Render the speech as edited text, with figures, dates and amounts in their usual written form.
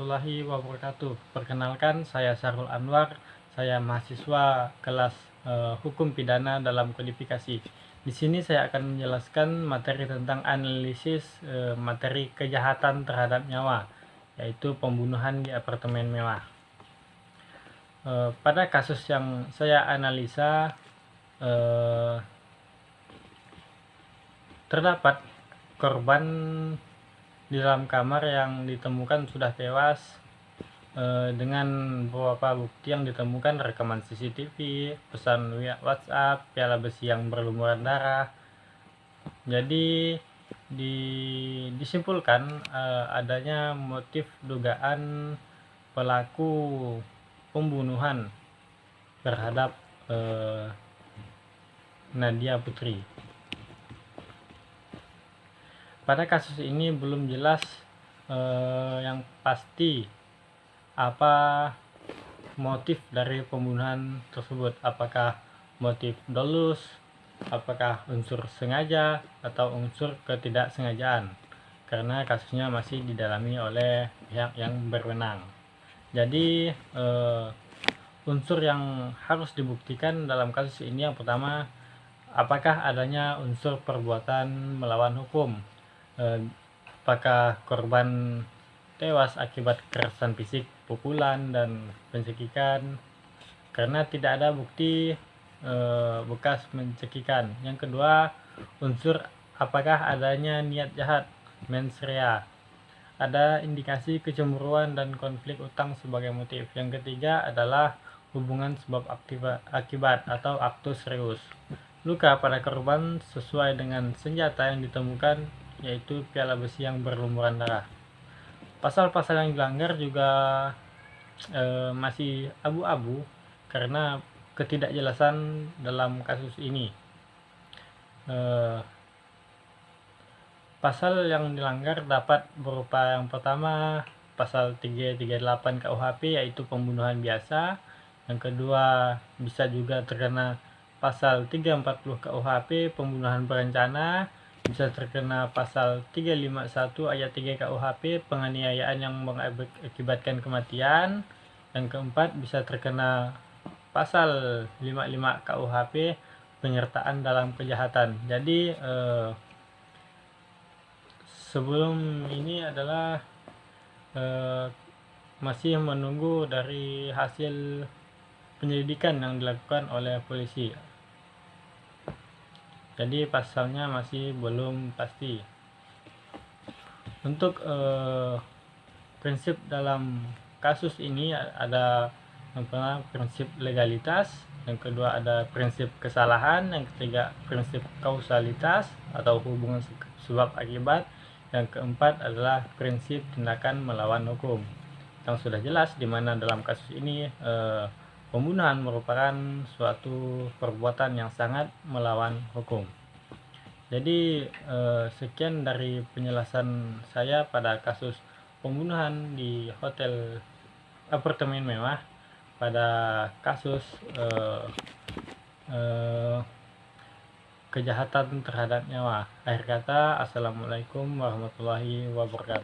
warahmatullahi wabarakatuh. Perkenalkan, saya Sarul Anwar. Saya mahasiswa kelas Hukum Pidana dalam Kodifikasi. Di sini saya akan menjelaskan materi tentang analisis materi kejahatan terhadap nyawa, yaitu pembunuhan di apartemen mewah. Pada kasus yang saya analisa, terdapat korban di dalam kamar yang ditemukan sudah tewas dengan beberapa bukti yang ditemukan: rekaman CCTV, pesan WhatsApp, piala besi yang berlumuran darah. Jadi disimpulkan adanya motif dugaan pelaku pembunuhan terhadap Nadia Putri. Pada kasus ini belum jelas yang pasti apa motif dari pembunuhan tersebut, apakah motif dolus, apakah unsur sengaja atau unsur ketidaksengajaan, karena kasusnya masih didalami oleh pihak yang berwenang. Jadi unsur yang harus dibuktikan dalam kasus ini, yang pertama, apakah adanya unsur perbuatan melawan hukum. Apakah korban tewas akibat kekerasan fisik, pukulan, dan pencekikan, karena tidak ada bukti bekas mencekikan. Yang kedua, unsur apakah adanya niat jahat, mens rea, ada indikasi kecemburuan dan konflik utang sebagai motif. Yang ketiga adalah hubungan sebab akibat atau aktus reus. Luka pada korban sesuai dengan senjata yang ditemukan, yaitu piala besi yang berlumuran darah. Pasal-pasal yang dilanggar juga masih abu-abu karena ketidakjelasan dalam kasus ini. Pasal yang dilanggar dapat berupa: yang pertama, pasal 338 KUHP, yaitu pembunuhan biasa. Yang kedua, bisa juga terkena pasal 340 KUHP, pembunuhan berencana. Bisa terkena pasal 351 ayat 3 KUHP, penganiayaan yang mengakibatkan kematian. Yang keempat, bisa terkena pasal 55 KUHP, penyertaan dalam kejahatan. Jadi sebelum ini adalah masih menunggu dari hasil penyelidikan yang dilakukan oleh polisi. Jadi pasalnya masih belum pasti. Untuk prinsip dalam kasus ini ada yang pertama prinsip legalitas, yang kedua ada prinsip kesalahan, yang ketiga prinsip kausalitas atau hubungan sebab akibat, yang keempat adalah prinsip tindakan melawan hukum. Yang sudah jelas di mana dalam kasus ini pembunuhan merupakan suatu perbuatan yang sangat melawan hukum. Jadi sekian dari penjelasan saya pada kasus pembunuhan di hotel apartemen mewah, pada kasus kejahatan terhadap nyawa. Akhir kata, assalamualaikum warahmatullahi wabarakatuh.